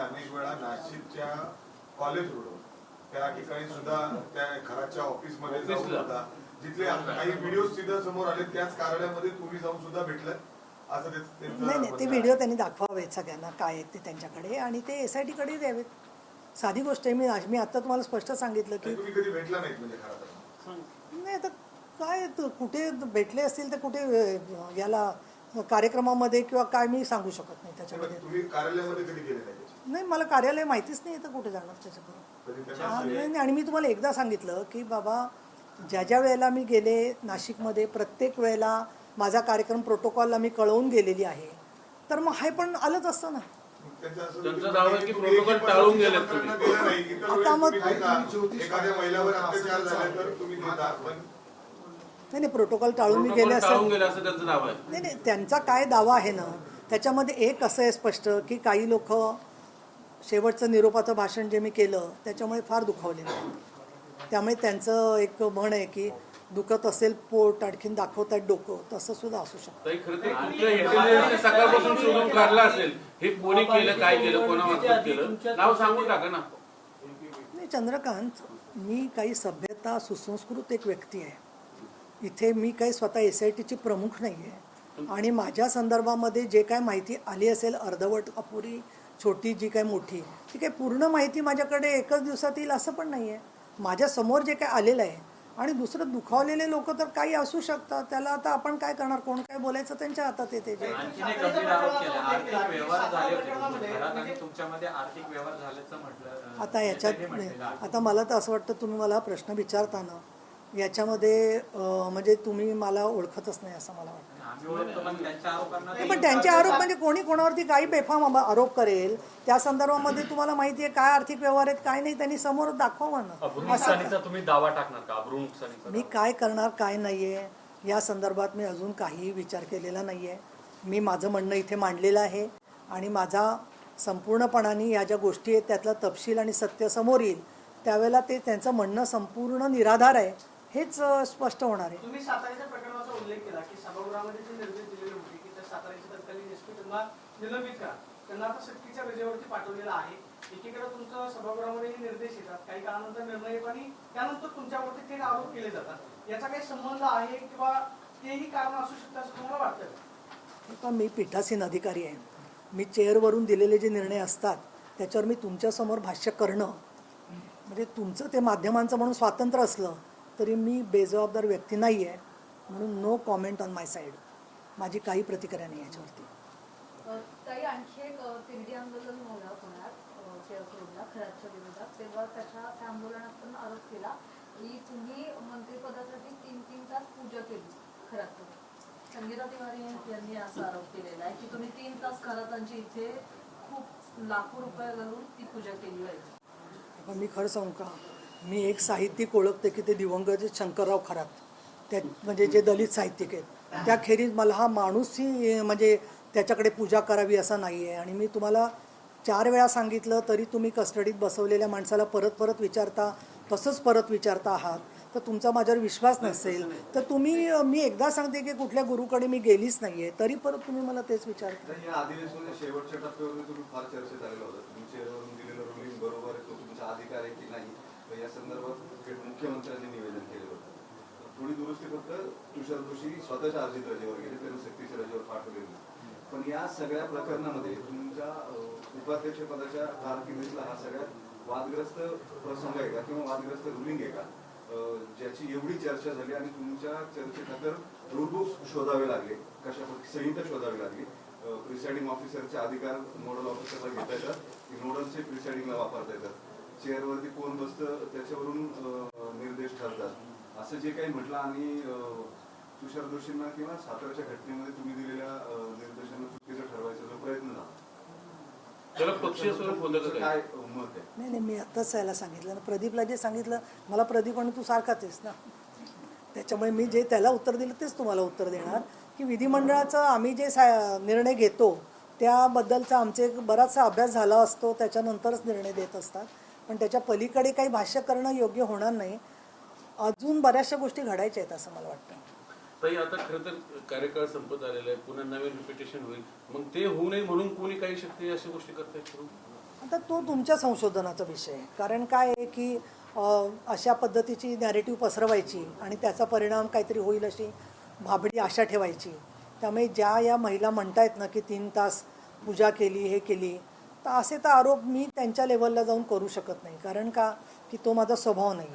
अनेक वेळा नाशिकच्या कॉलेज रोडवर त्या ठिकाणी सुद्धा त्या घराच्या ऑफिसमध्ये जाऊन होता, जिथले काही व्हिडिओ सिद्ध समोर आले, त्याच कार्यालयामध्ये तुम्ही जाऊन सुद्धा भेटलं असं नाही, ते व्हिडिओ त्यांनी दाखवावेत सगळ्यांना काय आहेत ते त्यांच्याकडे, आणि ते SIT कडे द्यावेत. साधी गोष्ट आहे. मी आता तुम्हाला स्पष्ट सांगितलं की तुम्ही कधी भेटला नाहीत म्हणजे खरं नाही. आता काय कुठे भेटले असतील तर कुठे याला कार्यक्रमामध्ये किंवा काय मी सांगू शकत नाही त्याच्यामध्ये. तुम्ही कार्यालयामध्ये कधी गेले नाही? नाही, मला कार्यालय माहितीच नाही तर कुठे जाणार त्याच्याबरोबर. आणि मी तुम्हाला एकदा सांगितलं की बाबा, ज्या ज्या वेळेला मी गेले नाशिकमध्ये, प्रत्येक वेळेला माझा कार्यक्रम प्रोटोकॉलला मी कळवून गेलेली आहे, तर मग हे पण आलंच असतं ना. त्यांचं दावा आहे की प्रोटोकॉल टाळून गेले तुम्ही. आता मग एखाद्या महिलावर अत्याचार झाले तर तुम्ही देता, पण नाही, प्रोटोकॉल टाळून मी गेले असं त्यांचा दावा आहे. नाही, त्यांचा काय दावा आहे ना, त्याच्यामध्ये एक असं आहे स्पष्ट की काही लोक शेवटचं निरोपाचं भाषण जे मी केलं त्याच्यामुळे फार दुखावलेलं आहे. त्यामुळे त्यांचं एक म्हण आहे की दुखत असेल पोट आणखीन दाखवतात डोकं, तसं सुद्धा असू शकतं. सकाळपासून शोधून काढला असेल, हे कोणी केलं, काय केलं, कोणामार्फत केलं, नाव सांगून टाका ना. नाही चंद्रकांत, मी काही सभ्यता सुसंस्कृत एक व्यक्ती आहे. इथे मी काही स्वतः SITची प्रमुख नाही आहे, आणि माझ्या संदर्भामध्ये जे काय माहिती आली असेल अर्धवट, अपुरी, छोटी, जी काय मोठी, ती काही पूर्ण माहिती माझ्याकडे एकच दिवसात येईल असं पण नाही आहे. माझ्यासमोर जे काय आलेलं आहे, आणि दुसरं दुखावलेले लोक तर काही असू शकतात, त्याला आता आपण काय करणार, कोण काय बोलायचं त्यांच्या हातात येते. आता याच्यात आता मला तर असं वाटतं तुम्ही मला प्रश्न विचारताना याच्यामध्ये म्हणजे तुम्ही मला ओळखतच नाही असं मला वाटतं. पण त्यांचे आरोप म्हणजे कोणी कोणावरती काही बेफाम आरोप करेल, त्या संदर्भामध्ये तुम्हाला माहिती आहे काय आर्थिक व्यवहार आहेत काय नाही, त्यांनी समोर दाखवा ना. तुम्ही दावा टाकणार का अब्रू नुकसानीचा? मी काय करणार काय नाहीये या संदर्भात मी अजून काही विचार केलेला नाहीये. मी माझं म्हणणं इथे मांडलेलं आहे, आणि माझा संपूर्णपणाने या ज्या गोष्टी आहेत त्यातला तपशील आणि सत्य समोर येईल त्यावेळेला ते त्यांचं म्हणणं संपूर्ण निराधार आहे हेच स्पष्ट होणार आहे. तुम्ही साताऱ्याच्या प्रकरणाचा उल्लेख केला की सभागृहामध्ये जे निर्देश दिलेले होते की त्या साताऱ्याचे तत्कालीन SP त्यांना निलंबित करा, त्यांना आता सक्तीच्या रजेवरती पाठवलेलं आहे. एकीकडे तुमचं सभागृहामध्ये हे निर्देश येतात, काही काळानंतर निर्णय येतो, आणि त्यानंतर तुमच्यावरती ते आरोप केले जातात. याचा काही संबंध आहे किंवा तेही कारण असू शकतं असं तुम्हाला वाटतं? पण मी पीठासीन अधिकारी आहे. मी चेअरवरून दिलेले जे निर्णय असतात त्याच्यावर मी तुमच्यासमोर भाष्य करणं म्हणजे तुमचं ते माध्यमांचं म्हणून स्वातंत्र्य असलं तरी मी बेजबाबदार व्यक्ती नाही आहे, म्हणून no comment on my side. माझी काही प्रतिक्रिया नाही याच्यावरती. काही आणखी एक तिरडी आंदोलन झालं पुण्यात चेअरला खराबच्या विरोधात, तेव्हा त्या आंदोलनात पण आरोप केला की तुम्ही मंत्रिपदासाठी 3-3 तास पूजा केली खरात. संगीता तिवारी यांनी असा आरोप केलेला आहे की तुम्ही 3 तास खरातांची इथे खूप लाखो रुपये घालून ती पूजा केली पाहिजे. पण मी खरं सांगू का, मी एक साहित्यिक ओळखते की ते दिवंगत शंकरराव खरात, त्या म्हणजे जे दलित साहित्यिक आहेत, त्याखेरीज मला हा माणूसही म्हणजे त्याच्याकडे पूजा करावी असं नाही आहे. आणि मी तुम्हाला 4 वेळा सांगितलं तरी तुम्ही कस्टडीत बसवलेल्या माणसाला परत परत विचारता, तसंच परत विचारता आहात, तर तुमचा माझ्यावर विश्वास नसेल तर तुम्ही, मी एकदा सांगते की कुठल्या गुरुकडे मी गेलीच नाही आहे, तरी परत तुम्ही मला तेच विचारता. या अधिवेशनाच्या शेवटच्या टप्प्यावर तुम्ही फार चर्चेत आलेला होता. तुम्ही चेअरवरून दिलेलं रुलिंग बरोबर आहे, तो तुमचा अधिकार आहे की नाही, या संदर्भात मुख्यमंत्र्यांनी निवेदन केलं होतं. थोडी दुरुस्ती फक्त तुषार जोशी स्वतःच्या अर्जित रजेवर गेले, त्यांना सक्तीच्या रजेवर पाठवलेली. पण या सगळ्या प्रकरणामध्ये तुमच्या उपाध्यक्ष पदाच्या कारकिर्दीतला हा सगळ्यात वादग्रस्त प्रसंग आहे का, किंवा वादग्रस्त रुलिंग आहे का, ज्याची एवढी चर्चा झाली आणि तुमच्या चर्चेनंतर रूलबुक शोधावे लागले, कशा संहिता शोधावी लागली, प्रिसाइडिंग ऑफिसरचे अधिकार नोडल ऑफिसरला घेता येतात की नोडलचे प्रिसाइडिंगला वापरता येतात, चेअरवरती कोण बसतं त्याच्यावरून निर्देश ठरतात, असं जे काही म्हटलं. आणि तुषार जोशींना किंवा सातारच्या घटनेमध्ये तुम्ही दिलेल्या निर्देशांना चुकीचं ठरवायचा जो प्रयत्न झाला, पक्षीय स्वरूप होतं काय मत आहे? नाही, मी आत्ताच यायला सांगितलं ना, प्रदीपला जे सांगितलं, मला प्रदीप आणि तू सारखाच आहेस ना, त्याच्यामुळे मी जे त्याला उत्तर दिलं तेच तुम्हाला उत्तर देणार की विधिमंडळाचा आम्ही जे निर्णय घेतो त्याबद्दलचा आमचे बराचसा अभ्यास झाला असतो, त्याच्यानंतरच निर्णय देत असतात. पण त्याच्या पलीकडे काही भाष्य करणं योग्य होणार नाही. अजून बऱ्याचशा गोष्टी घडायच्या आहेत असं मला वाटतं. ताई, आता खरं तर कार्यकाळ संपत आलेला आहे, पुन्हा नवीन रिपिटेशन होईल, मग ते होऊ नये म्हणून कोणी काही शक्ती अशा गोष्टी करतायत? आता तो तुमच्या संशोधनाचा विषय आहे. कारण काय आहे की अशा पद्धतीची नॅरेटिव्ह पसरवायची आणि त्याचा परिणाम काहीतरी होईल अशी भाबडी आशा ठेवायची. त्यामुळे ज्या या महिला म्हणतायत ना की 3 तास पूजा केली हे केली, तर असे तर आरोप मी त्यांच्या लेवलला जाऊन करू शकत नाही. कारण का की तो माझा स्वभाव नाही.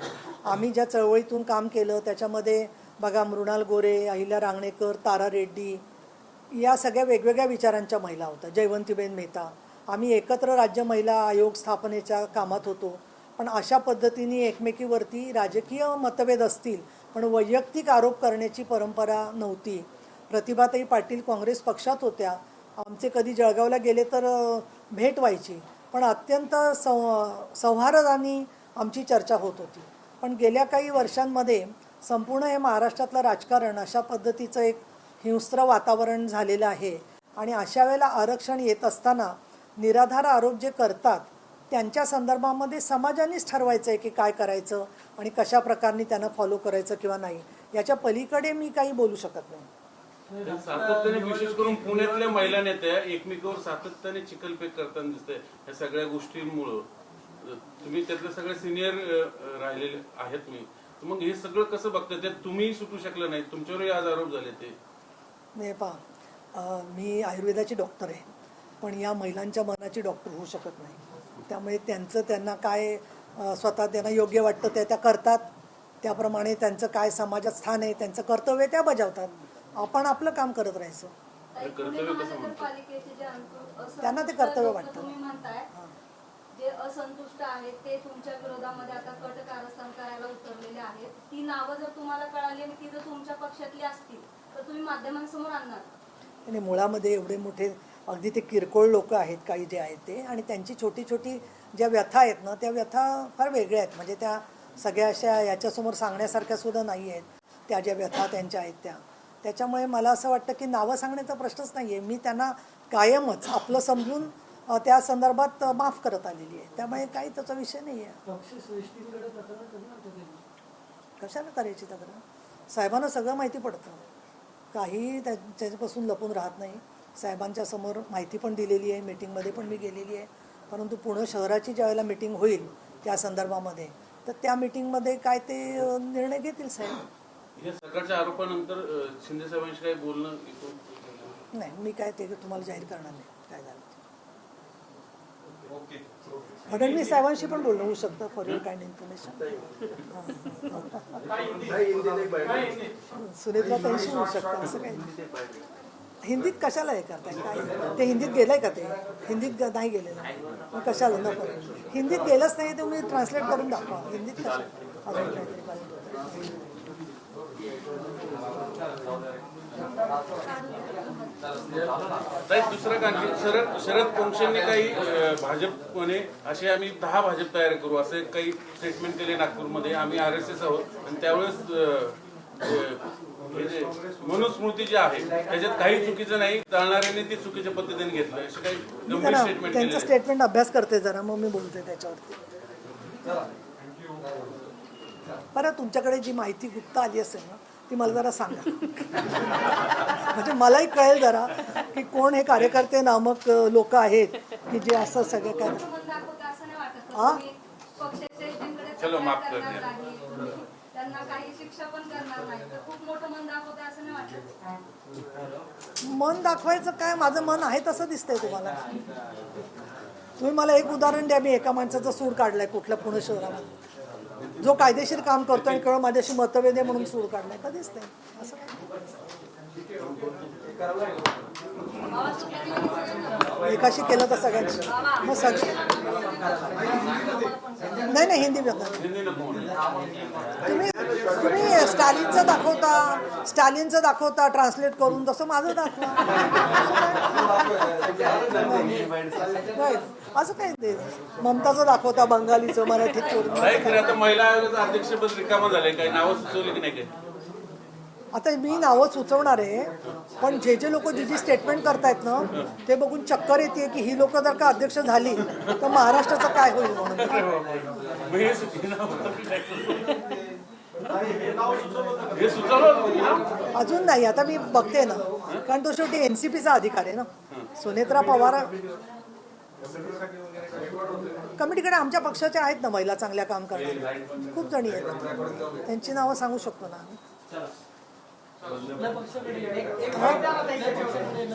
आम्ही ज्या चळवळीतून काम केलं त्याच्यामध्ये बघा, मृणाल गोरे, अहिल्या रांगणेकर, तारा रेड्डी या सगळ्या वेगवेगळ्या विचारांच्या महिला होत्या, जयवंतीबेन मेहता. आम्ही एकत्र राज्य महिला आयोग स्थापनेच्या कामात होतो. पण अशा पद्धतीने एकमेकीवरती राजकीय मतभेद असतील पण वैयक्तिक आरोप करण्याची परंपरा नव्हती. प्रतिभाताई पाटील काँग्रेस पक्षात होत्या. आमचे कधी जळगावला गेले तर भेट व्हायची, पण अत्यंत सौहार्दाने आमची चर्चा होत होती. पण गेल्या काही वर्षांमध्ये संपूर्ण हे महाराष्ट्रातलं राजकारण अशा पद्धतीचं एक हिंस्त्र वातावरण झालेलं आहे. आणि अशा वेळेला आरक्षण येत असताना निराधार आरोप जे करतात त्यांच्या संदर्भामध्ये समाजानेच ठरवायचं आहे की काय करायचं आणि कशा प्रकारे त्यांना फॉलो करायचं किंवा नाही. याच्या पलीकडे मी काही बोलू शकत नाही. सातत्याने विशेष करून पुण्यातल्या महिला नेत्या एकमेकांवर सातत्याने चिखलफेक करताना दिसतंय. या सगळ्या गोष्टींमुळं तुम्ही त्यातले सगळे सिनियर राहिलेले आहेत. मग हे सगळं कसं बघता? त्यात तुम्ही सुटू शकलं नाही, तुमच्यावरही आज आरोप झाले ते. नाही पहा, मी आयुर्वेदाची डॉक्टर आहे, पण या महिलांच्या मनाची डॉक्टर होऊ शकत नाही. त्यामुळे त्यांना काय स्वतः त्यांना योग्य वाटतं ते त्या करतात. त्याप्रमाणे त्यांचं काय समाजात स्थान आहे, त्यांचं कर्तव्य त्या बजावतात. आपण आपलं काम करत राहायचं. त्यांना ते कर्तव्य वाटतं. तुम्ही म्हणताय जे असंतुष्ट आहेत ते तुमच्या विरोधामध्ये आता कट कारस्थान करायला उतरलेले आहेत. ती नावं जर तुम्हाला कळाली आणि ती जर तुमच्या पक्षातली असतील तर तुम्ही माध्यमांसमोर आणणार? आणि मुळामध्ये एवढे मोठे अगदी ते किरकोळ लोक आहेत काही जे आहेत ते, आणि त्यांची छोटी छोटी ज्या व्यथा आहेत ना त्या व्यथा फार वेगळ्या आहेत. म्हणजे त्या सगळ्या अशा याच्यासमोर सांगण्यासारख्या सुद्धा नाही आहेत. त्या ज्या व्यथा त्यांच्या आहेत त्याच्यामुळे मला असं वाटतं की नावं सांगण्याचा प्रश्नच नाही आहे. मी त्यांना कायमच आपलं समजून त्या संदर्भात माफ करत आलेली आहे. त्यामुळे काही त्याचा विषय नाही आहे. कशाला करायची तक्रार? साहेबांना सगळं माहिती पडतं, काही त्याच्यापासून लपून राहत नाही. साहेबांच्या समोर माहिती पण दिलेली आहे, मीटिंगमध्ये पण मी गेलेली आहे. परंतु पुणे शहराची ज्यावेळेला मीटिंग होईल त्या संदर्भामध्ये तर त्या मीटिंगमध्ये काय ते निर्णय घेतील साहेब. या सगळ्याच्या आरोपानंतर शिंदे साहेबांशी काही बोलणं नाही, मी काय ते तुम्हाला जाहीर करणार नाही काय झालं. फडणवीस साहेबांशी पण बोलणं होऊ शकतं for your kind information. Sunetra ताईशी होऊ शकतं. असं काही हिंदीत कशाला हे करताय? काय ते हिंदीत गेलंय का? ते हिंदीत नाही गेलेलं मग कशाला नको. हिंदीत गेलंच नाही तुम्ही ट्रान्सलेट करून दाखवा. हिंदीत कशा अजून काहीतरी पाहिजे. दुसरं कारण शरद पोंक्षेंनी काही भाजपने असे आम्ही 10 भाजप तयार करू असे काही स्टेटमेंट केले नागपूरमध्ये. आम्ही RSS आहोत आणि त्यावेळेस हे जे मनुस्मृती जी आहे त्याच्यात काही चुकीचं नाही, जाणणाऱ्यांनी ती चुकीच्या पद्धतीने घेतलं असे काही गंभीर स्टेटमेंट त्यांचं स्टेटमेंट अभ्यास करते जरा, मग मी बोलते त्याच्यावरती. बरं, तुमच्याकडे जी माहिती गुप्त आली असेल ना ती मला जरा सांगा. म्हणजे मलाही कळेल जरा की कोण हे कार्यकर्ते नामक लोक आहेत की जे असं सगळं काय. चलो माफ कर. त्यांना काही शिक्षा पण करणार नाही तर खूप मोठं मन दाखवतं असं नाही वाटत? मन दाखवायचं काय, माझं मन आहे तसं दिसतंय तुम्हाला. तुम्ही मला एक उदाहरण द्या. मी एका माणसाचा सूड काढलाय कुठल्या पुणे शहरामध्ये, जो कायदेशीर काम करतो आणि केवळ माझ्याशी मतभेद आहे म्हणून सूड काढलाय का दिसतंय? असं एकाशी केलं तर सगळ्यांशी मग नाही हिंदी बघा. तुम्ही स्टॅलिनचं दाखवता ट्रान्सलेट करून, तसं माझं दाखवा. असं काय ते ममताचं दाखवता बंगालीचं मराठीत करून. आता महिला आयोगाचं अध्यक्षपद रिकामं झालंय, काही नावं सुचवली की नाही काय? आता मी नावं सुचवणार आहे, पण जे लोक जी स्टेटमेंट करतायत ना ते बघून चक्कर येते की ही लोक जर का अध्यक्ष झाली तर महाराष्ट्राचं काय होईल म्हणून. अजून नाही, आता मी बघते ना, कारण तो शेवटी NCPचा अधिकार आहे ना. सुनेत्रा पवार कमिटीसाठी वगैरे काही? कमिटीकडे आमच्या पक्षाच्या आहेत ना महिला चांगल्या काम करणाऱ्या खूप जणी आहेत, त्यांची नावं सांगू शकतो ना आम्ही. एक- एक-